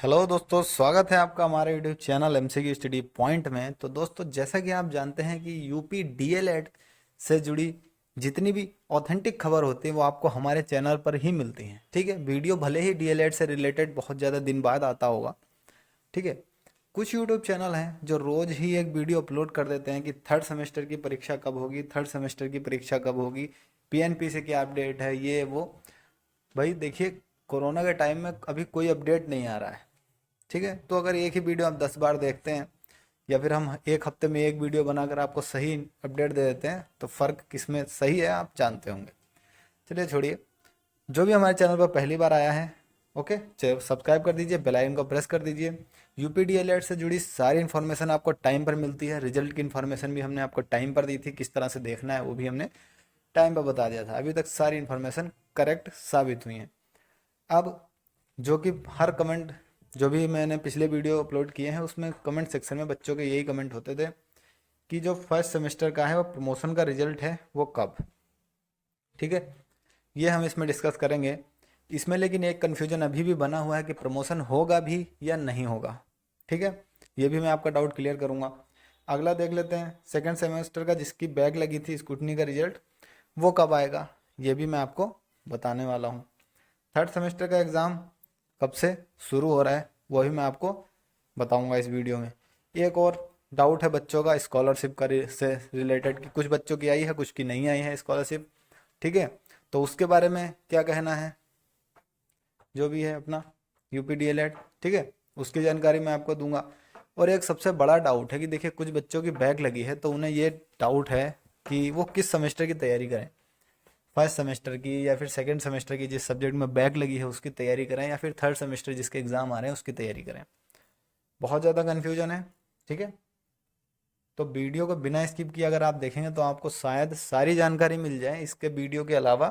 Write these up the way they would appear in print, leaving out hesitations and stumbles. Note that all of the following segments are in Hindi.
हेलो दोस्तों, स्वागत है आपका हमारे YouTube channel MCQ study point में। तो दोस्तों, जैसा कि आप जानते हैं कि यूपी डीएलएड से जुड़ी जितनी भी ऑथेंटिक खबर होती है वो आपको हमारे चैनल पर ही मिलती हैं। ठीक है, वीडियो भले ही डीएलएड से रिलेटेड बहुत ज़्यादा दिन बाद आता होगा। ठीक है, कुछ यूट्यूब चैनल हैं जो रोज़ ही एक वीडियो अपलोड कर देते हैं कि थर्ड सेमेस्टर की परीक्षा कब होगी, थर्ड सेमेस्टर की परीक्षा कब होगी, पीएनपी से क्या अपडेट है, ये वो। भाई देखिए, कोरोना के टाइम में अभी कोई अपडेट नहीं आ रहा है। ठीक है, तो अगर एक ही वीडियो आप 10 बार देखते हैं या फिर हम एक हफ्ते में एक वीडियो बनाकर आपको सही अपडेट दे देते हैं तो फ़र्क किसमें सही है आप जानते होंगे। चलिए छोड़िए, जो भी हमारे चैनल पर पहली बार आया है, ओके, चलो सब्सक्राइब कर दीजिए, बेल आइकन को प्रेस कर दीजिए। यूपी डीएलएड से जुड़ी सारी इन्फॉर्मेशन आपको टाइम पर मिलती है। रिजल्ट की इन्फॉर्मेशन भी हमने आपको टाइम पर दी थी, किस तरह से देखना है वो भी हमने टाइम पर बता दिया था। अभी तक सारी इन्फॉर्मेशन करेक्ट साबित हुई है। अब जो कि हर कमेंट, जो भी मैंने पिछले वीडियो अपलोड किए हैं उसमें कमेंट सेक्शन में बच्चों के यही कमेंट होते थे कि जो फर्स्ट सेमेस्टर का है वो प्रमोशन का रिजल्ट है वो कब। ठीक है, ये हम इसमें डिस्कस करेंगे। इसमें लेकिन एक कन्फ्यूजन अभी भी बना हुआ है कि प्रमोशन होगा भी या नहीं होगा। ठीक है, ये भी मैं आपका डाउट क्लियर करूँगा। अगला देख लेते हैं, सेकेंड सेमेस्टर का जिसकी बैग लगी थी स्कूटनी का रिजल्ट वो कब आएगा, ये भी मैं आपको बताने वाला हूँ। थर्ड सेमेस्टर का एग्ज़ाम कब से शुरू हो रहा है वो भी मैं आपको बताऊंगा इस वीडियो में। एक और डाउट है बच्चों का स्कॉलरशिप का से रिलेटेड कि कुछ बच्चों की आई है, कुछ की नहीं आई है स्कॉलरशिप। ठीक है, तो उसके बारे में क्या कहना है, जो भी है अपना यूपी डीएलएड, ठीक है, उसकी जानकारी मैं आपको दूंगा। और एक सबसे बड़ा डाउट है कि देखिए, कुछ बच्चों की बैक लगी है तो उन्हें ये डाउट है कि वो किस सेमेस्टर की तैयारी करें, फर्स्ट सेमेस्टर की या फिर सेकंड सेमेस्टर की जिस सब्जेक्ट में बैक लगी है उसकी तैयारी करें, या फिर थर्ड सेमेस्टर जिसके एग्ज़ाम आ रहे हैं उसकी तैयारी करें। बहुत ज़्यादा कन्फ्यूजन है। ठीक है, तो वीडियो को बिना स्किप किए अगर आप देखेंगे तो आपको शायद सारी जानकारी मिल जाए। इसके वीडियो के अलावा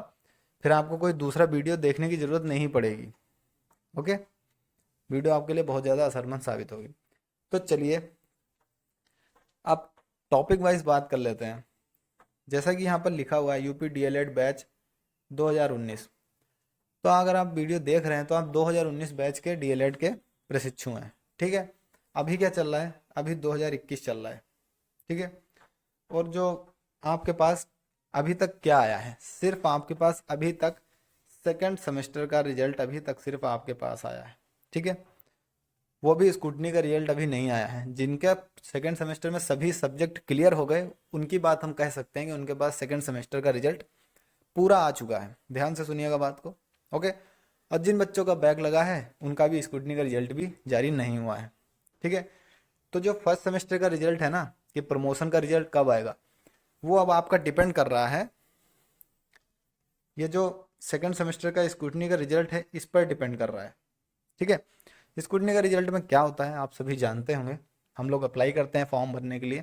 फिर आपको कोई दूसरा वीडियो देखने की ज़रूरत नहीं पड़ेगी। ओके, वीडियो आपके लिए बहुत ज़्यादा असरमंद साबित होगी। तो चलिए आप टॉपिक वाइज बात कर लेते हैं। जैसा कि यहाँ पर लिखा हुआ है यूपी डीएलएड बैच 2019। तो अगर आप वीडियो देख रहे हैं तो आप 2019 बैच के डीएलएड के प्रशिक्षु हैं। ठीक है, अभी क्या चल रहा है, अभी 2021 चल रहा है। ठीक है, और जो आपके पास अभी तक क्या आया है, सिर्फ आपके पास अभी तक सेकंड सेमेस्टर का रिजल्ट अभी तक सिर्फ आपके पास आया है। ठीक है, वो भी स्कूटनी का रिजल्ट अभी नहीं आया है। जिनका सेकंड सेमेस्टर में सभी सब्जेक्ट क्लियर हो गए उनकी बात हम कह सकते हैं कि उनके पास सेकंड सेमेस्टर का रिजल्ट पूरा आ चुका है। ध्यान से सुनिएगा बात को। ओके, और जिन बच्चों का बैक लगा है उनका भी स्कूटनी का रिजल्ट भी जारी नहीं हुआ है। ठीक है, तो जो फर्स्ट सेमेस्टर का रिजल्ट है ना, कि प्रमोशन का रिजल्ट कब आएगा, वो अब आपका डिपेंड कर रहा है। ये जो सेकंड सेमेस्टर का स्कूटनी का रिजल्ट है इस पर डिपेंड कर रहा है। ठीक है, स्कूटनी का रिजल्ट में क्या होता है आप सभी जानते होंगे। हम लोग अप्लाई करते हैं फॉर्म भरने के लिए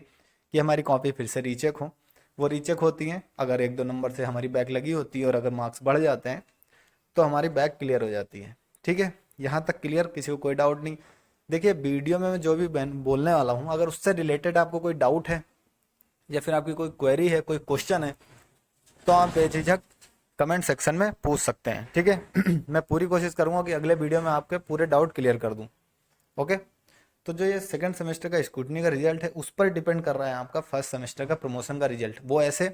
कि हमारी कॉपी फिर से रीचेक हो। वो रीचेक होती हैं, अगर एक दो नंबर से हमारी बैक लगी होती है और अगर मार्क्स बढ़ जाते हैं तो हमारी बैक क्लियर हो जाती है। ठीक है, यहाँ तक क्लियर, किसी को कोई डाउट नहीं। देखिए, वीडियो में मैं जो भी बोलने वाला हूँ अगर उससे रिलेटेड आपको कोई डाउट है या फिर आपकी कोई क्वेरी है, कोई क्वेश्चन है, तो आप बेझिझक कमेंट सेक्शन में पूछ सकते हैं। ठीक है मैं पूरी कोशिश करूंगा कि अगले वीडियो में आपके पूरे डाउट क्लियर कर दूं। ओके, तो जो ये सेकंड सेमेस्टर का स्क्रूटनी का रिजल्ट है उस पर डिपेंड कर रहा है आपका फर्स्ट सेमेस्टर का प्रमोशन का रिजल्ट। वो ऐसे,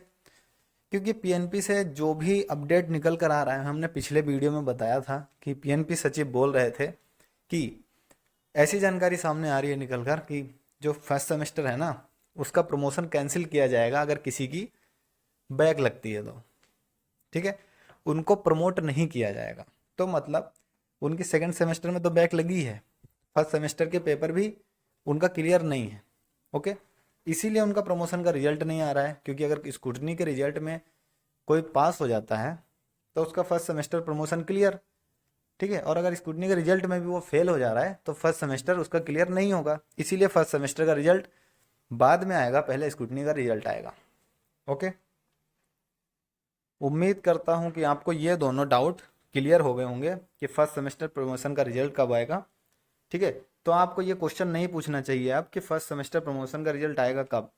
क्योंकि पीएनपी से जो भी अपडेट निकल कर आ रहा है, हमने पिछले वीडियो में बताया था कि पीएनपी सचिव बोल रहे थे कि ऐसी जानकारी सामने आ रही है निकल कर कि जो फर्स्ट सेमेस्टर है ना उसका प्रमोशन कैंसिल किया जाएगा अगर किसी की बैक लगती है तो। ठीक है, उनको प्रमोट नहीं किया जाएगा। तो मतलब उनकी सेकंड सेमेस्टर में तो बैक लगी है, फर्स्ट सेमेस्टर के पेपर भी उनका क्लियर नहीं है। ओके, इसीलिए उनका प्रमोशन का रिजल्ट नहीं आ रहा है, क्योंकि अगर स्क्रूटनी के रिजल्ट में कोई पास हो जाता है तो उसका फर्स्ट सेमेस्टर प्रमोशन क्लियर। ठीक है, और अगर स्क्रूटनी के रिजल्ट में भी वो फेल हो जा रहा है तो फर्स्ट सेमेस्टर उसका क्लियर नहीं होगा। इसीलिए फर्स्ट सेमेस्टर का रिजल्ट बाद में आएगा, पहले स्क्रूटनी का रिजल्ट आएगा। ओके, उम्मीद करता हूँ कि आपको ये दोनों डाउट क्लियर हो गए होंगे कि फर्स्ट सेमेस्टर प्रमोशन का रिजल्ट कब आएगा। ठीक है, तो आपको ये क्वेश्चन नहीं पूछना चाहिए आप कि फर्स्ट सेमेस्टर प्रमोशन का रिजल्ट आएगा कब।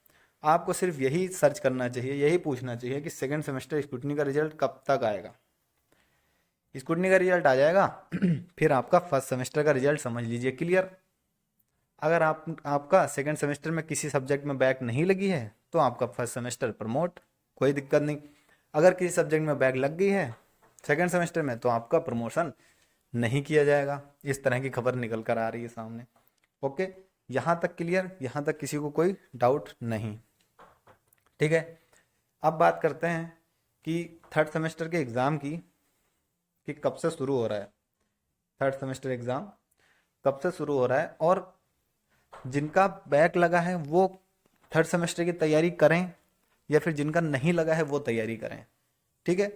आपको सिर्फ यही सर्च करना चाहिए, यही पूछना चाहिए कि सेकंड सेमेस्टर स्क्रूटनी का रिजल्ट कब तक आएगा। स्कूटनी का रिजल्ट आ जाएगा फिर आपका फर्स्ट सेमेस्टर का रिजल्ट समझ लीजिए क्लियर। अगर आपका सेकंड सेमेस्टर में किसी सब्जेक्ट में बैक नहीं लगी है तो आपका फर्स्ट सेमेस्टर प्रमोट, कोई दिक्कत नहीं। अगर किसी सब्जेक्ट में बैक लग गई है सेकंड सेमेस्टर में तो आपका प्रमोशन नहीं किया जाएगा। इस तरह की खबर निकल कर आ रही है सामने। ओके, यहाँ तक क्लियर, यहाँ तक किसी को कोई डाउट नहीं? ठीक है, अब बात करते हैं कि थर्ड सेमेस्टर के एग्ज़ाम की कि कब से शुरू हो रहा है। थर्ड सेमेस्टर एग्ज़ाम कब से शुरू हो रहा है और जिनका बैक लगा है वो थर्ड सेमेस्टर की तैयारी करें या फिर जिनका नहीं लगा है वो तैयारी करें। ठीक है,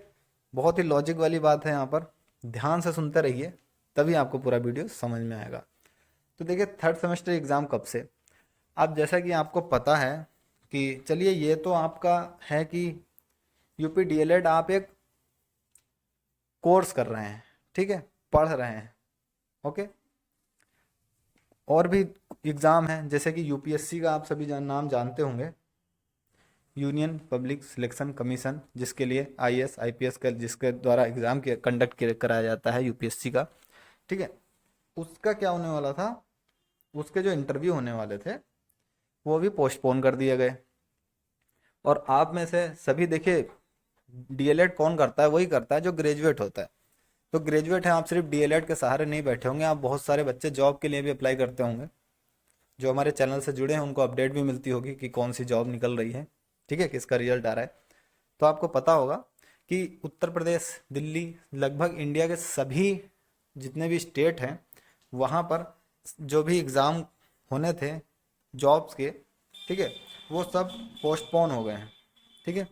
बहुत ही लॉजिक वाली बात है, यहाँ पर ध्यान से सुनते रहिए तभी आपको पूरा वीडियो समझ में आएगा। तो देखिए थर्ड सेमेस्टर एग्ज़ाम कब से, अब जैसा कि आपको पता है कि चलिए ये तो आपका है कि यूपी डीएलएड आप एक कोर्स कर रहे हैं, ठीक है, पढ़ रहे हैं। ओके, और भी एग्ज़ाम हैं जैसे कि यूपीएससी का आप सभी नाम जानते होंगे, यूनियन पब्लिक सिलेक्शन कमीशन, जिसके लिए आईएएस आईपीएस का जिसके द्वारा एग्ज़ाम के कंडक्ट कराया जाता है यूपीएससी का। ठीक है, उसका क्या होने वाला था, उसके जो इंटरव्यू होने वाले थे वो भी पोस्टपोन कर दिए गए। और आप में से सभी देखिए डीएलएड कौन करता है, वही करता है जो ग्रेजुएट होता है। तो ग्रेजुएट हैं आप, सिर्फ डीएलएड के सहारे नहीं बैठे होंगे, आप बहुत सारे बच्चे जॉब के लिए भी अप्लाई करते होंगे। जो हमारे चैनल से जुड़े हैं उनको अपडेट भी मिलती होगी कि कौन सी जॉब निकल रही है, ठीक है, किसका रिजल्ट आ रहा है। तो आपको पता होगा कि उत्तर प्रदेश, दिल्ली, लगभग इंडिया के सभी जितने भी स्टेट हैं वहाँ पर जो भी एग्ज़ाम होने थे जॉब्स के, ठीक है, वो सब पोस्टपोन हो गए हैं। ठीक है,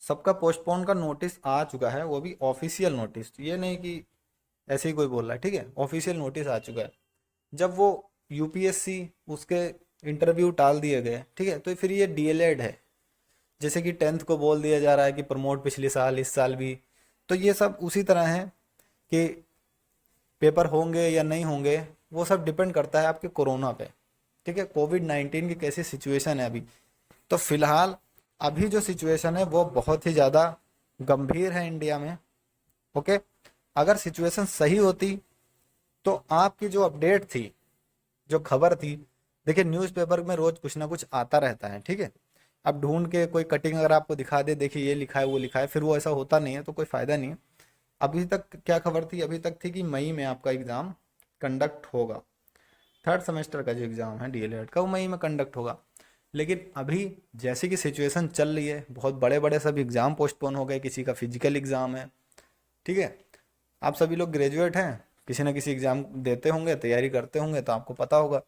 सबका पोस्टपोन का नोटिस आ चुका है, वो भी ऑफिशियल नोटिस, ये नहीं कि ऐसे ही कोई बोल रहा है। ठीक है, ऑफिशियल नोटिस आ चुका है। जब वो यूपीएससी उसके इंटरव्यू टाल दिए गए, ठीक है, तो फिर ये डीएलएड है, जैसे कि टेंथ को बोल दिया जा रहा है कि प्रमोट पिछले साल, इस साल भी, तो ये सब उसी तरह है कि पेपर होंगे या नहीं होंगे वो सब डिपेंड करता है आपके कोरोना पे। ठीक है, कोविड-19 की कैसी सिचुएशन है अभी। तो फिलहाल अभी जो सिचुएशन है वो बहुत ही ज़्यादा गंभीर है इंडिया में। ओके, अगर सिचुएशन सही होती तो आपकी जो अपडेट थी, जो खबर थी, देखिए न्यूज़पेपर में रोज कुछ ना कुछ आता रहता है। ठीक है, अब ढूंढ के कोई कटिंग अगर आपको दिखा दे, देखिए ये लिखा है वो लिखा है, फिर वो ऐसा होता नहीं है तो कोई फ़ायदा नहीं है। अभी तक क्या खबर थी, अभी तक थी कि मई में आपका एग्ज़ाम कंडक्ट होगा। थर्ड सेमेस्टर का जो एग्ज़ाम है डीएलएड का वो मई में कंडक्ट होगा। लेकिन अभी जैसे कि सिचुएशन चल रही है, बहुत बड़े बड़े सब एग्ज़ाम पोस्टपोन हो गए, किसी का फिजिकल एग्ज़ाम है। ठीक है, आप सभी लोग ग्रेजुएट हैं, किसी ना किसी एग्ज़ाम देते होंगे, तैयारी करते होंगे, तो आपको पता होगा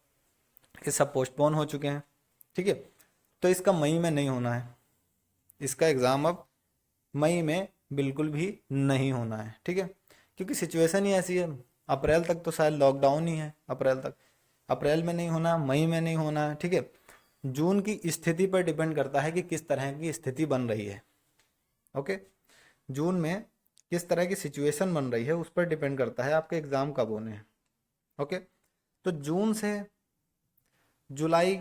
कि सब पोस्टपोन हो चुके हैं। ठीक है, तो इसका मई में नहीं होना है, इसका एग्ज़ाम अब मई में बिल्कुल भी नहीं होना है। ठीक है, क्योंकि सिचुएशन ही ऐसी है। अप्रैल तक तो शायद लॉकडाउन ही है, अप्रैल तक, अप्रैल में नहीं होना, मई में नहीं होना है। ठीक है, जून की स्थिति पर डिपेंड करता है कि किस तरह की स्थिति बन रही है। ओके, जून में किस तरह की सिचुएशन बन रही है उस पर डिपेंड करता है आपके एग्ज़ाम कब होने हैं। ओके, तो जून से जुलाई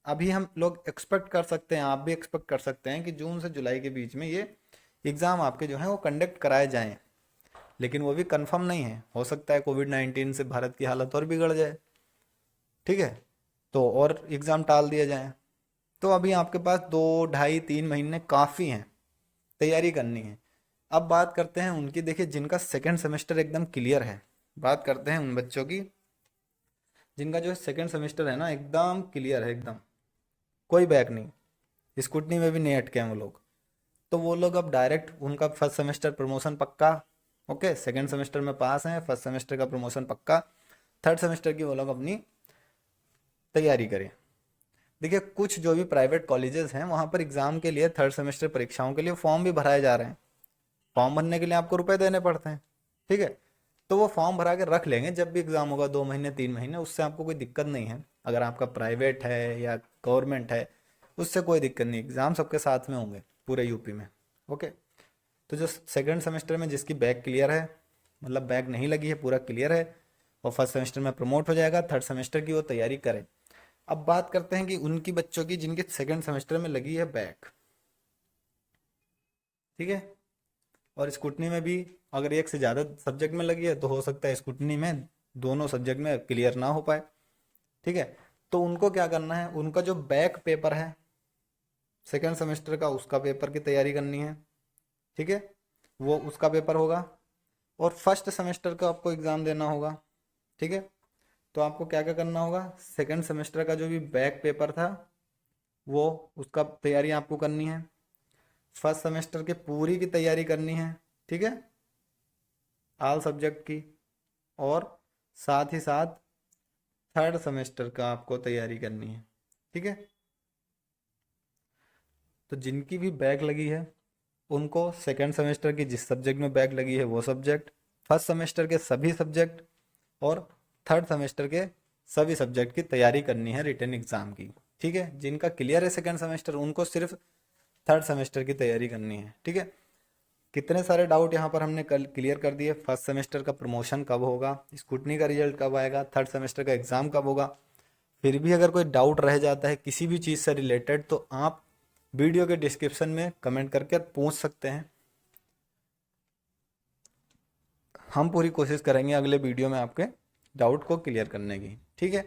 अभी हम लोग एक्सपेक्ट कर सकते हैं, आप भी एक्सपेक्ट कर सकते हैं कि जून से जुलाई के बीच में ये एग्ज़ाम आपके जो हैं वो कंडक्ट कराए जाएं। लेकिन वो भी कंफर्म नहीं है, हो सकता है कोविड-19 से भारत की हालत और बिगड़ जाए। ठीक है, तो और एग्ज़ाम टाल दिया जाए। तो अभी आपके पास 2 ढाई 3 महीने काफ़ी हैं, तैयारी करनी है। अब बात करते हैं उनकी, देखिए जिनका सेकंड सेमेस्टर एकदम क्लियर है, बात करते हैं उन बच्चों की जिनका जो सेकंड सेमेस्टर है ना एकदम क्लियर है, एकदम कोई बैक नहीं, स्कूटनी में भी नहीं अटके हैं वो लोग। तो वो लोग अब डायरेक्ट उनका फर्स्ट सेमेस्टर प्रमोशन पक्का। ओके, सेकंड सेमेस्टर में पास हैं, फर्स्ट सेमेस्टर का प्रमोशन पक्का, थर्ड सेमेस्टर की वो लोग अपनी तैयारी करें। देखिए कुछ जो भी प्राइवेट कॉलेजेस हैं वहाँ पर एग्ज़ाम के लिए, थर्ड सेमेस्टर परीक्षाओं के लिए फॉर्म भी भराए जा रहे हैं। फॉर्म भरने के लिए आपको रुपए देने पड़ते हैं। ठीक है, तो वो फॉर्म भरा के रख लेंगे, जब भी एग्ज़ाम होगा 2 महीने 3 महीने, उससे आपको कोई दिक्कत नहीं है। अगर आपका प्राइवेट है या गवर्नमेंट है उससे कोई दिक्कत नहीं, एग्ज़ाम सबके साथ में होंगे पूरे यूपी में। ओके, तो जो सेकंड सेमेस्टर में जिसकी बैक क्लियर है, मतलब बैक नहीं लगी है, पूरा क्लियर है, और फर्स्ट सेमेस्टर में प्रमोट हो जाएगा, थर्ड सेमेस्टर की वो तैयारी करें। अब बात करते हैं कि उनकी बच्चों की जिनके सेकंड सेमेस्टर में लगी है बैक। ठीक है, और स्कूटनी में भी अगर एक से ज़्यादा सब्जेक्ट में लगी है तो हो सकता है स्कूटनी में दोनों सब्जेक्ट में क्लियर ना हो पाए। ठीक है, तो उनको क्या करना है, उनका जो बैक पेपर है सेकेंड सेमेस्टर का, उसका पेपर की तैयारी करनी है। ठीक है, वो उसका पेपर होगा। और फर्स्ट सेमेस्टर का आपको एग्ज़ाम देना होगा। ठीक है, तो आपको क्या क्या करना होगा, सेकेंड सेमेस्टर का जो भी बैक पेपर था वो उसका तैयारी आपको करनी है। फर्स्ट सेमेस्टर के पूरी की तैयारी करनी है। ठीक है, ऑल सब्जेक्ट की। और साथ ही साथ थर्ड सेमेस्टर का आपको तैयारी करनी है। ठीक है, तो जिनकी भी बैक लगी है उनको सेकेंड सेमेस्टर की जिस सब्जेक्ट में बैक लगी है वो सब्जेक्ट, फर्स्ट सेमेस्टर के सभी सब्जेक्ट और थर्ड सेमेस्टर के सभी सब्जेक्ट की तैयारी करनी है रिटन एग्जाम की। ठीक है, जिनका क्लियर है सेकेंड सेमेस्टर उनको सिर्फ थर्ड सेमेस्टर की तैयारी करनी है। ठीक है, कितने सारे डाउट यहाँ पर हमने कल क्लियर कर दिए। फर्स्ट सेमेस्टर का प्रमोशन कब होगा, स्कूटनी का रिजल्ट कब आएगा, थर्ड सेमेस्टर का एग्ज़ाम कब होगा। फिर भी अगर कोई डाउट रह जाता है किसी भी चीज़ से रिलेटेड तो आप वीडियो के डिस्क्रिप्शन में कमेंट करके पूछ सकते हैं। हम पूरी कोशिश करेंगे अगले वीडियो में आपके डाउट को क्लियर करने की। ठीक है,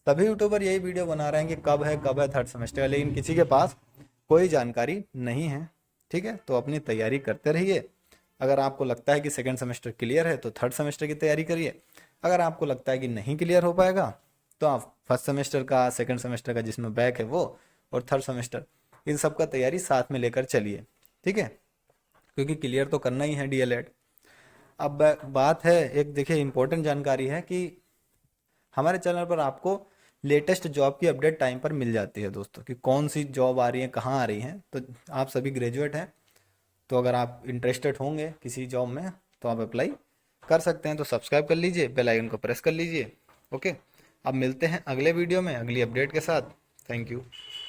सभी यूट्यूबर यही वीडियो बना रहे हैं कि कब है थर्ड सेमेस्टर, लेकिन किसी के पास कोई जानकारी नहीं है। ठीक है, तो अपनी तैयारी करते रहिए। अगर आपको लगता है कि सेकेंड सेमेस्टर क्लियर है तो थर्ड सेमेस्टर की तैयारी करिए। अगर आपको लगता है कि नहीं क्लियर हो पाएगा तो आप फर्स्ट सेमेस्टर का, सेकेंड सेमेस्टर का जिसमें बैक है वो, और थर्ड सेमेस्टर, इन सब का तैयारी साथ में लेकर चलिए। ठीक है, क्योंकि क्लियर तो करना ही है डीएलएड। अब बात है एक, देखिए इंपॉर्टेंट जानकारी है कि हमारे चैनल पर आपको लेटेस्ट जॉब की अपडेट टाइम पर मिल जाती है दोस्तों, कि कौन सी जॉब आ रही है, कहाँ आ रही है। तो आप सभी ग्रेजुएट हैं तो अगर आप इंटरेस्टेड होंगे किसी जॉब में तो आप अप्लाई कर सकते हैं। तो सब्सक्राइब कर लीजिए, बेल आइकन को प्रेस कर लीजिए। ओके, अब मिलते हैं अगले वीडियो में अगली अपडेट के साथ। Thank you.